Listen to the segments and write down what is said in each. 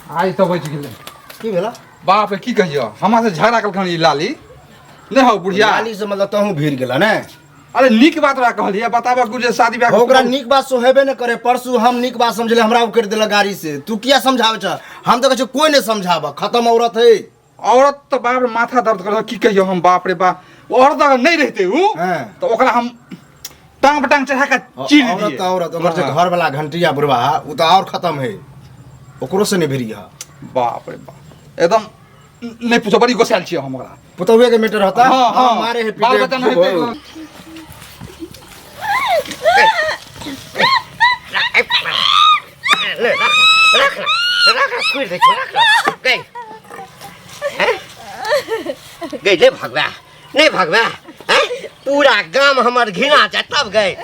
आई तो बच गेलै की भेला बाप रे की कहियो हमरा से झगड़ा कलखन ई लाली नहीं हो बुढ़िया लाली से मतलब तहू भीड़ गेला ने अरे नीक बात बा कहलिए बताबा कुछ शादी ब्याह ओकरा नीक बात सोहेबे न करे परसू हम नीक बात समझले हमरा उकर देला गाड़ी से तू किया समझावे छ हम तो कहै कोई नहीं समझाबा खत्म औरत है औरत तो बाप रे माथा दर्द कर की कहियो हम बाप रे बा औरत अगर नहीं रहते हूँ तो ओकरा हम टांग पटांग चढ़ा के चीर दिए औरत औरत ओकर से घर वाला घंटिया बुढ़वा उ तो और खत्म है ओकरो से नहीं भिरिया बाप रे बाप एकदम नहीं पूछो बड़ी गोसाल छियो हमरा पुतहुए के मीटर होता हाँ, हाँ। मारे है बाल बच्चा नहीं पीटे गई नहीं भगवा नहीं भगवा पूरा गांव हमार घिना जाए तब गए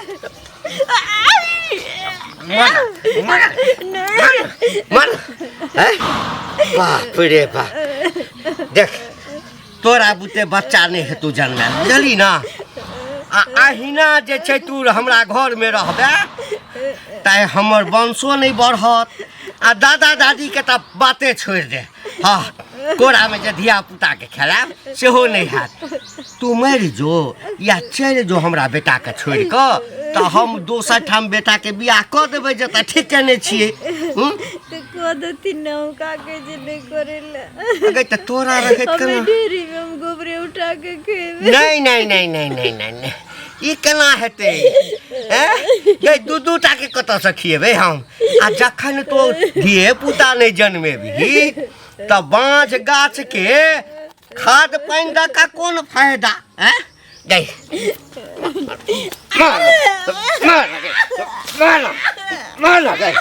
मर बाप रे बा देख तोरा बुते बच्चा नहीं है तू जन्म बुझली ना अहिना जे छै तू हमरा घर में रहबे ताय हमर वंशो नहीं बढ़त आ दादा दादी के तो बातें छोड़ दे हाँ कोरा में जे धिया पुता के खेलाब सेहो नहीं हैत तू मर जो या चल जो हमरा बेटा के छोड़ के तो हम दोसर ठाम बेटा के बियाह क देबै जता ठीक केने छियै तो को देती ना का के जे नहीं करेला अगे त तोरा रहे हम केना डेरी में हम गोबरे उठा के खेबे नहीं नहीं नहीं नहीं नहीं नहीं ई केना हेतै हैं ये दू टा के कत से खिएबे हम आ जखन तो धिये पुता नहीं जन्मेबी त बाँझ गाछ के खाद पानी द का कौन फायदा हैं गई मार गई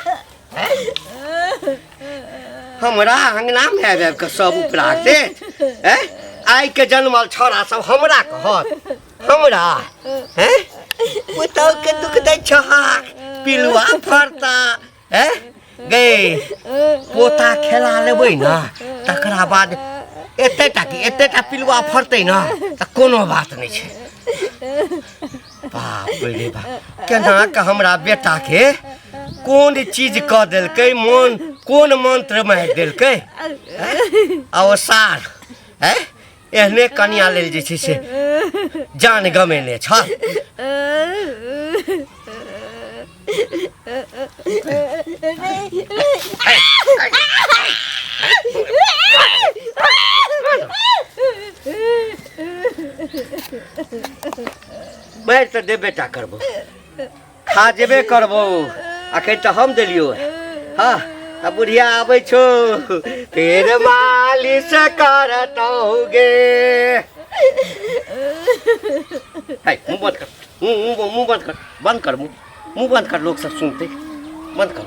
हमरा अंगना में आबि के सब उपरा दे आई के जन्मल छोरा सब हमरा कहत हमरा हैं पुतौ के दुख दै छहाक पिलुआ फरता हैं गए पोता खेला लेबै ना तकरा बाद एतेटा पिलुआ फरतै ना त कोनो बात नहीं छै बाप रे बाप केना के हमरा बेटा के कौन चीज क देलकै मन कौन मंत्र मारि देलकै अवसार हैं एहने कन्या लेल जे छै से जान गमेने छ मैं तो देबे टा करबो खा जेबे करबो अखन तो हम देलियो हाँ अब बुढ़िया आबै छो फिर मालिश करतोगे हाय मुंह बंद कर मुंह बंद कर मुंह बंद कर लोग सब सुनते बंद कर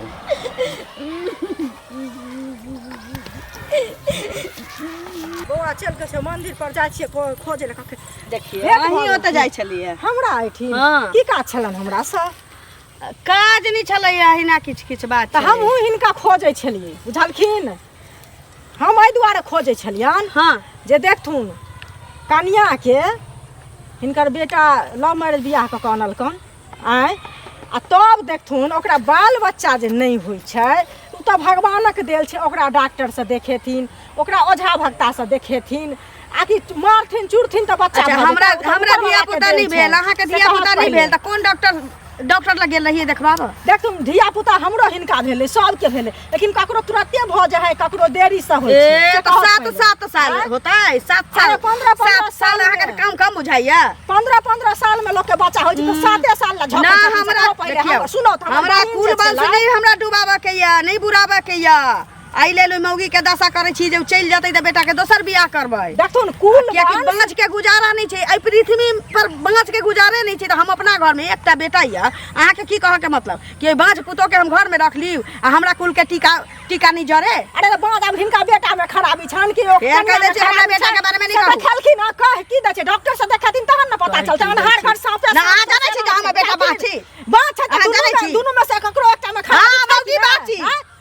बौआ चल के मंदिर पर जाय छियै खोजे लए देखिए अहीं ओतऽ जाइ छलिए हमरा आइठी हाँ। की काज छलन हमरा से काज नहीं छलैए अहिना किछ बात तऽ हमहूँ हिनका खोजै छलियै बुझलखिन हम एहि दुआरे खोजै छलियन हाँ जे देखथुन कनिया के हिनकर बेटा लव मैरिज बियाह कऽ के अनलकन आय आ तब देखथुन ओकरा बाल बच्चा जे नहीं होइ छै उ तऽ भगवानक देल छै ओकरा डॉक्टर से देखेथिन ओकरा ओझा भक्ता से देखेथिन आकि मारथिन चुरथिन तऽ बच्चा अच्छा हमरा धिया पुता नहीं भेल अहाँ के धिया पुता नहीं भेल तऽ कोन डॉक्टर लग गेल रहिए देखबाब देख तुम धिया पुता हमरो हिनका भेले सबके भेले लेकिन ककरो तुरंते भ जाय है ककरो देरी से होय छै तो 7 साल होता है 7 साल 15 साल अहाँ के काम कम बुझाइया 15 साल में लोग के बच्चा होय छै तो 7 साल ला ना हमरा सुनो हमरा कुल वंश नहीं हमरा डुबाबे के या नहीं बुराबे के या आई ले लो मौगी के दशा करे छी जे चल जतै त बेटा के दोसर बियाह करबै देखथुन कुल किया कि बाँझ के गुजारा नहीं छै आई पृथ्वी पर बाँझ के गुजारे नहीं छै त हम अपना घर में एकटा बेटा या अहाँ के की कह के मतलब कि बाँझ पुतो के हम घर में रख ली आ हमरा कुल के टीका नहीं जरे अरे बाँझ अब हिनका बेटा में खराबी छन कि ओ कह दे छै हमरा बेटा के बारे में नहीं कहू देखलखिन न कह की दै छै डॉक्टर से देखाथिन तहन न पता चलतै अनहार घर साफ ना आ जाने छी जे हमर बेटा बाछी बाछ छै जाने छी दुनू में से ककरो एकटा में खराबी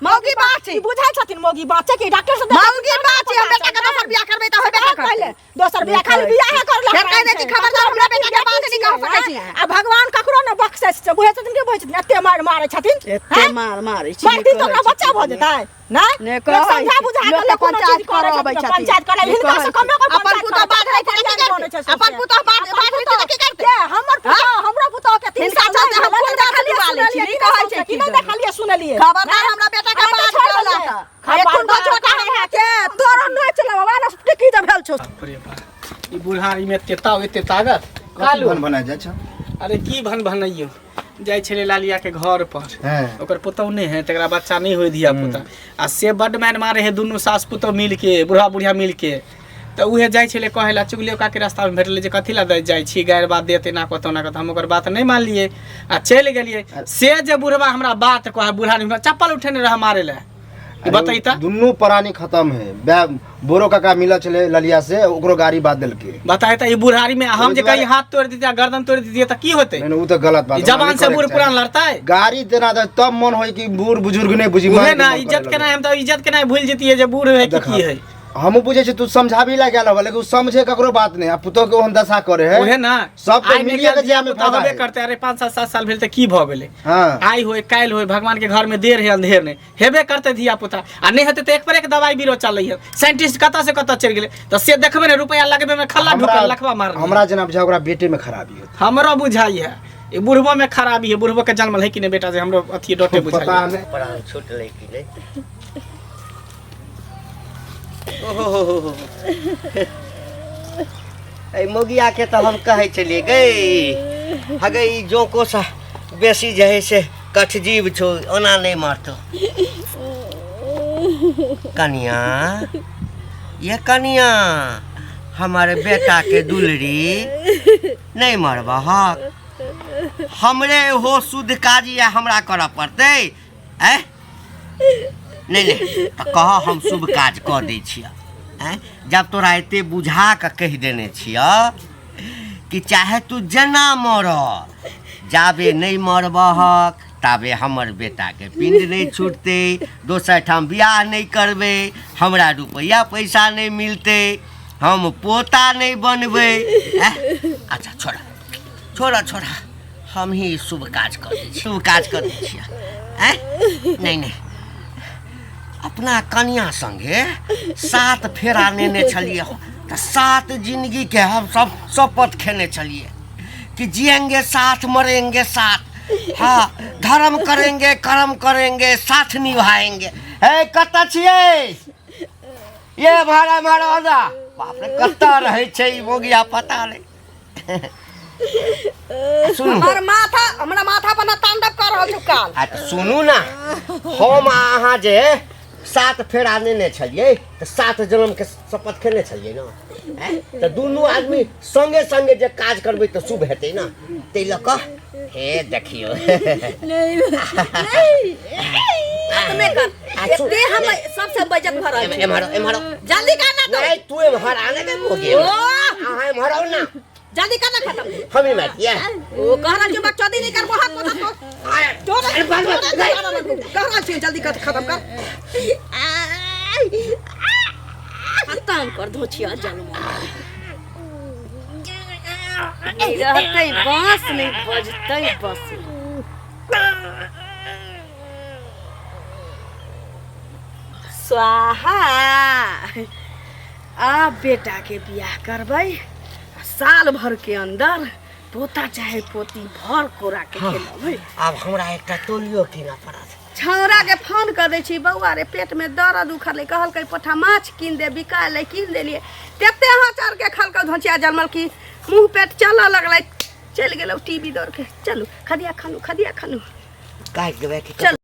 मौगी बाछी बुझाइ छथिन मौगी बाछे कि डॉक्टर से मौगी बाछी हम बेटा के दोसर बियाह करबै त होबे कर पहले दोसर बियाह खाली बियाह कर फिर कह दे कि खबरदार हमरा बेटा के बात नहीं कह सकै छी आ भगवान ककरो न सक्सेस छै बुझै छथिन के बुझै छथिन एते मारै छथिन एते मारै छी मारती तो ओकरा बच्चा भ जेतै ने समझा बुझा के लोक पंचायत करबै छथिन पंचायत करै हिनका से कमे कर अपन पुता बात है अपन पुता बात है की करते हमर पुता हमरो पुता के 3 साल से हम कोन देखली वाली छी नहीं कहै छै कि नहीं देखलिए सुनलिए खबरदार हमरा बेटा के बात करला एक खुद छोटा है के तोरा नहीं चला वाला टिकी द भेल छौ अरे बा ई बुढ़ारी में तेता एते ताकत कालू भन बना जा छ अरे की भन भनइयो जाय छले लालिया के घर पर ओकर पुतौ नहीं है तकरा बच्चा नहीं होय दिया पुता आ से बड मैन मारे है दुनु सास पुतौ मिल के बुढ़ा बुढ़िया मिल के तो उहे जाय छले कहेला चुगलियो का के रास्ता में भेटले जे कथि ला जाय छी गायर बात देते ना कतो ना कतो हम ओकर बात नहीं मान लिए आ चल गेलिए से जे बुढ़वा हमरा बात कहे बुढ़ा चप्पल उठेने रह मारे ले बताई त दुनु प्राणी खत्म है बोरो काका मिला चले ललिया से ओकरो गाड़ी बात देल के बताए त ई बुढ़ारी में हम जे कहीं हाथ तोड़ दिया गर्दन तोड़ दिया त की होते नहीं उ त गलत बात जवान से बूढ़ पुरान लड़ता है गाड़ी देना तब मन होई कि बूढ़ बुजुर्ग नहीं बुझी उहे ना इज्जत के ना हम त इज्जत के ना भूल जतिए जे बूढ़ है की है हम बुझे छ तू समझाबी ला गेल लेकिन समझे ककरो बात नहीं आ पुतो के ओहन दशा करे है उहे ना सब पे मिलिए के जे में फायदा होबे करते अरे 5 7 साल भेल त की भ गेले हां आई होय काल होय भगवान के घर में देर है अंधेर नहीं हेबे करते धिया पुता आ नहीं होते त एक पर एक दवाई बीरो चलै है साइंटिस्ट कता से कता चल गेले त से देखबे ने रुपया लगबे में खल्ला ढुकल लखवा मार हमरा जना बुझा ओकरा बेटे में खराबी होत हमरो बुझाई है ये बुढ़बो में खराबी है बुढ़बो के जन्म है कि नहीं बेटा से हमरो अथी डोटे बुझाई पता नहीं प्राण छूटले कि नहीं ओहो ए मोगिया के तो हम कहे चलिए गई हगे ई जो को सा बेसी जे है से कठ जीव छो ओना नहीं मारतो कनिया ये कनिया हमारे बेटा के दुलरी नहीं मरबा हक हमरे हो शुद्ध काजी या हमरा करऽ पड़ते हैं नहीं नहीं तो कह हम शुभ काज कऽ दै छियै हैं जब तोरा एते बुझा के कह देने छियै कि चाहे तू जना मर जाबे नहीं मरबहक ताबे हमर बेटा के पिंड नहीं छूटते दोसर ठाम बियाह नहीं करबे हमरा रुपया पैसा नहीं मिलते हम पोता नहीं बनबे अच्छा छोड़ा छोड़ा छोड़ा हम ही शुभ काज कर दै शुभ काज कर दै छियै नहीं नहीं अपना कन्या संगे 7 फेरा लेने छलिए तो 7 जिंदगी के हम सब शपथ खेने छलिए कि जिएंगे साथ मरेंगे साथ हाँ धर्म करेंगे कर्म करेंगे साथ निभाएंगे हे कत छिए ये भाड़ा मारो आजा बाप रे कत रहे छै ई मोगिया पता नहीं हमर माथा हमरा माथा पर ना तांडव कर रहल छु काल आ सुनू ना हम अहाँ जे 7 फेरा लेने छलिए तो 7 जन्म के शपथ खेने छलिए ना तो दोनों आदमी संगे संगे जे काज करबे तो शुभ हेतै ना तै ल क हे देखियो नहीं में कर एते हम सबसे बजट भरल एम्हरो जल्दी करना तो नहीं तू एम्हर आने के होगे अहाँ एम्हर आओ ना जल्दी करना खत्म हम ही मारिए ओ कहरा के बच्चा दी नहीं कर बहुत मत तो कहरा छी जल्दी कर खत्म कर खत्म कर दो छिया जन्म नहीं रहते बांस नहीं बजते बस स्वाहा आ बेटा के बियाह करबै साल भर के अंदर पोता चाहे पोती भर कोरा के खेलबै अब हमरा एकटा टोलियो कीना पड़त छौरा के फोन कर दै छी बौआ रे पेट में दर्द उखड़ले कहलकै पोठा माछ कीन दे बिकाय ले कीन देलिए तेते हां चढ़ के खलक धोचिया जन्मल की मुंह पेट चलऽ लगलै चल गेलौ टीवी दौड़ के चलू खदिया खानू काट देबै कि चल